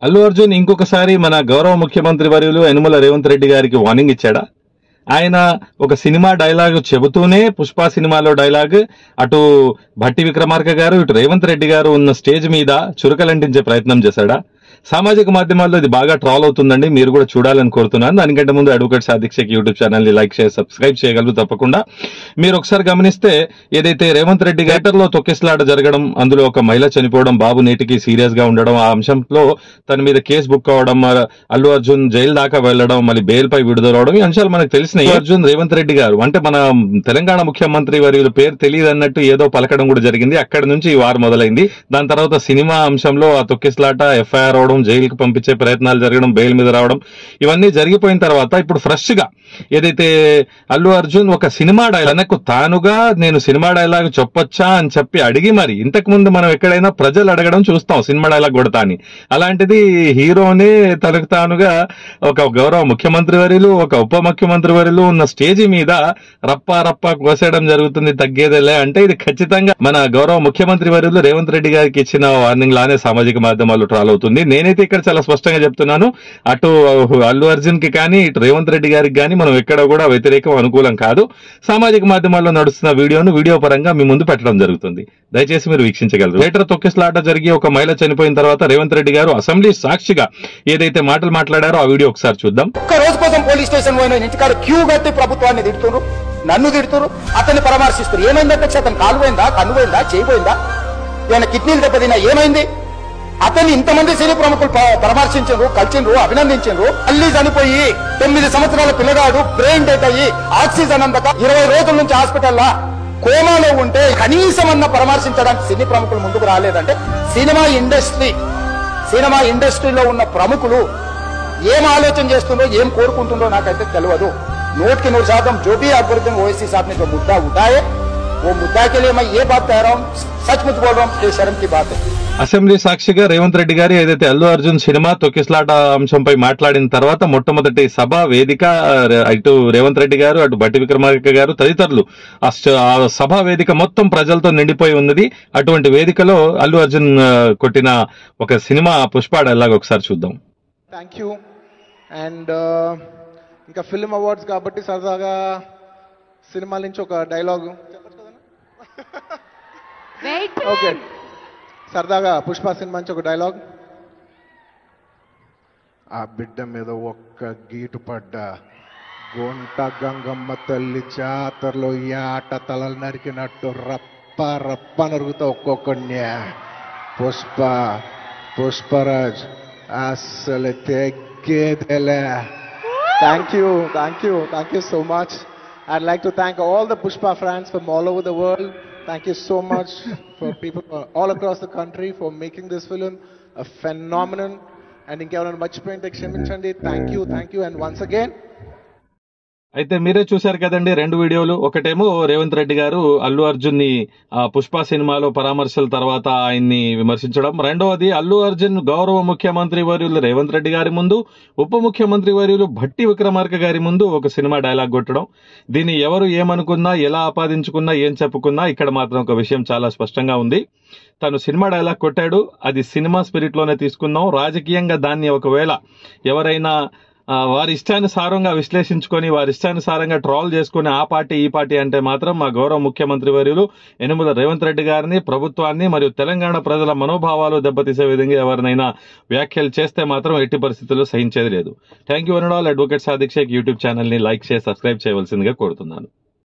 అల్లు అర్జున్ ఇంకొకసారి మన గౌరవ ముఖ్యమంత్రి వర్యులు యనమల రేవంత్ రెడ్డి గారికి వార్నింగ్ ఇచ్చాడా? ఆయన ఒక సినిమా డైలాగ్ చెబుతూనే పుష్ప సినిమాలో డైలాగ్ అటు భట్టి విక్రమార్క గారు ఇటు రేవంత్ రెడ్డి గారు ఉన్న స్టేజ్ మీద చురకలంటించే ప్రయత్నం చేశాడా? సామాజిక మాధ్యమాల్లో ఇది బాగా ట్రాల్ అవుతుందండి, మీరు కూడా చూడాలని కోరుతున్నాను. దానికంటే ముందు advocate Sadiq Sheikh YouTube channel ని లైక్ చేసి సబ్స్క్రైబ్ చేయగలరు తప్పకుండా. మీరు ఒకసారి గమనిస్తే ఏదైతే రేవంత్ రెడ్డి థియేటర్లో తొక్కిసలాట జరగడం, అందులో ఒక మహిళ చనిపోవడం, బాబు నేటికి సీరియస్ గా ఉండడం, ఆ అంశంలో తన మీద కేసు బుక్ అవడం, అల్లు అర్జున్ జైలు దాకా వెళ్లడం, మళ్ళీ బెయిల్ పై విడుదలవడం, ఈ అంశాలు మనకు తెలిసినాయి. అర్జున్ రేవంత్ రెడ్డి గారు అంటే మన తెలంగాణ ముఖ్యమంత్రి వర్యుల పేరు తెలియదు అన్నట్టు ఏదో పలకడం కూడా జరిగింది. అక్కడి నుంచి ఈ వారు మొదలైంది. దాని తర్వాత సినిమా అంశంలో ఆ తొక్కిసలాట, ఎఫ్ఐఆర్ అవడం, జైలుకి పంపించే ప్రయత్నాలు జరగడం, బెయిల్ మీద రావడం, ఇవన్నీ జరిగిపోయిన తర్వాత ఇప్పుడు ఫ్రెష్ గా ఏదైతే అల్లు అర్జున్ ఒక సినిమా డైలాగ్ తనకు తానుగా నేను సినిమా డైలాగ్ చెప్పొచ్చా అని చెప్పి అడిగి, మరి ఇంతకు ముందు మనం ఎక్కడైనా ప్రజలు అడగడం చూస్తాం సినిమా డైలాగ్ కొడతా అని, అలాంటిది హీరోనే తనకు తానుగా ఒక గౌరవ ముఖ్యమంత్రి వర్యులు ఒక ఉప ముఖ్యమంత్రి వర్యులు ఉన్న స్టేజి మీద రప్ప రప్ప కోసేయడం జరుగుతుంది, తగ్గేదేలే అంటే ఇది ఖచ్చితంగా మన గౌరవ ముఖ్యమంత్రి వర్యులు రేవంత్ రెడ్డి గారికి ఇచ్చిన వార్నింగ్ లానే సామాజిక మాధ్యమాల్లో ట్రాల్ అవుతుంది. నేనైతే ఇక్కడ చాలా స్పష్టంగా చెప్తున్నాను, అటు అల్లు అర్జున్ కి కానీ ఇటు రేవంత్ రెడ్డి గారికి కానీ మనం ఎక్కడ కూడా వ్యతిరేకం అనుకూలం కాదు. సామాజిక మాధ్యమాల్లో నడుస్తున్న వీడియో పరంగా మీ ముందు పెట్టడం జరుగుతుంది, దయచేసి మీరు వీక్షించగలరు. థియేటర్ తొక్కిసలాట జరిగి ఒక మహిళ చనిపోయిన తర్వాత రేవంత్ రెడ్డి గారు అసెంబ్లీ సాక్షిగా ఏదైతే మాటలు మాట్లాడారో ఆ వీడియో ఒకసారి చూద్దాం. ఒక్క రోజు కోసం పోలీస్ స్టేషన్ పోయిన ఇంటికాడ క్యూ కట్టి ప్రభుత్వాన్ని తిడుతున్నారు, నన్ను తిడుతున్నారు, అతన్ని పరామర్శిస్తారు. ఏమైందంటే అతను కాలు పోయిందా, కన్ను పోయిందా, చేయి పోయిందా, ఏమైనా కిడ్నీలు దెబ్బతిన్నా, ఏమైంది? అతన్ని ఇంతమంది సినీ ప్రముఖులు పరామర్శించారు, కలిసిండ్రు, అభినందించారు. అల్లి చనిపోయి 9 సంవత్సరాల పిల్లగాడు బ్రెయిన్ డెత్ అయ్యి ఆక్సిజన్ అందక 20 రోజుల నుంచి హాస్పిటల్లో కోమాలో ఉంటే కనీసం అన్న పరామర్శించడానికి సినీ ప్రముఖులు ముందుకు రాలేదంటే సినిమా ఇండస్ట్రీలో ఉన్న ప్రముఖులు ఏం ఆలోచన చేస్తుందో, ఏం కోరుకుంటుందో నాకైతే తెలియదు. 100% जो भी अल्गोरिथम ओवैसी साहब ने जो मुद्दा उठाए वो मुद्दा के लिए मैं ये बात कह रहा हूँ, सचमुच बोल रहा हूँ, ये शर्म की बात है. అసెంబ్లీ సాక్షిగా రేవంత్ రెడ్డి గారు ఏదైతే అల్లు అర్జున్ సినిమా తొక్కిసలాట అంశంపై మాట్లాడిన తర్వాత మొట్టమొదటి సభ వేదిక ఇటు రేవంత్ రెడ్డి గారు, అటు భట్టి విక్రమార్క గారు తదితరులు ఆ సభా వేదిక మొత్తం ప్రజలతో నిండిపోయి ఉన్నది. అటువంటి వేదికలో అల్లు అర్జున్ కొట్టిన ఒక సినిమా పుష్ప డైలాగ్ ఒకసారి చూద్దాం. Thank you. అండ్ ఇంకా ఫిల్మ్ అవార్డ్స్ కాబట్టి సరదాగా సినిమా నుంచి ఒక డైలాగ్ ఓకే, సరదాగా పుష్ప సినిమా నుంచి ఒక డైలాగ్. ఆ బిడ్డ మీద ఒక్క గీటు పడ్డా గొంట గంగమ్మ తల్లి జాతరలో ఈ ఆట తలలు నరికినట్టు రప్ప రప్ప నరుగుతా ఒక్కొక్కడిని. పుష్పరాజ్ అసలు తెగ్గేదేలే. Thank you so much. I'd like to thank all the Pushpa fans from all over the world. Thank you so much for people all across the country for making this film a phenomenon. And inkevarana marchipoyinte kshaminchandi. Thank you. And once again, అయితే మీరే చూశారు కదండి 2 వీడియోలు. ఒకటేమో రేవంత్ రెడ్డి గారు అల్లు అర్జున్ ని పుష్ప సినిమాలో పరామర్శల తర్వాత ఆయన్ని విమర్శించడం, రెండవది అల్లు అర్జున్ గౌరవ ముఖ్యమంత్రి వర్యులు రేవంత్ రెడ్డి గారి ముందు, ఉప ముఖ్యమంత్రి వర్యులు భట్టి విక్రమార్క గారి ముందు ఒక సినిమా డైలాగ్ కొట్టడం. దీన్ని ఎవరు ఏమనుకున్నా, ఎలా ఆపాదించుకున్నా, ఏం చెప్పుకున్నా ఇక్కడ మాత్రం ఒక విషయం చాలా స్పష్టంగా ఉంది. తను సినిమా డైలాగ్ కొట్టాడు, అది సినిమా స్పిరిట్ లోనే తీసుకుందాం. రాజకీయంగా దాన్ని ఒకవేళ ఎవరైనా వారి ఇష్టానుసారంగా విశ్లేషించుకొని, వారి ఇష్టానుసారంగా ట్రాల్ చేసుకుని ఆ పార్టీ ఈ పార్టీ అంటే మాత్రం మా గౌరవ ముఖ్యమంత్రి వర్యులు యనమల రేవంత్ రెడ్డి గారిని, ప్రభుత్వాన్ని మరియు తెలంగాణ ప్రజల మనోభావాలు దెబ్బతీసే విధంగా ఎవరినైనా వ్యాఖ్యలు చేస్తే మాత్రం ఎట్టి పరిస్థితుల్లో సహించేది లేదు. Thank you. Advocate Sadiq Sheikh YouTube channel ని లైక్ చేసి సబ్స్క్రైబ్ చేయవలసిందిగా కోరుతున్నాను.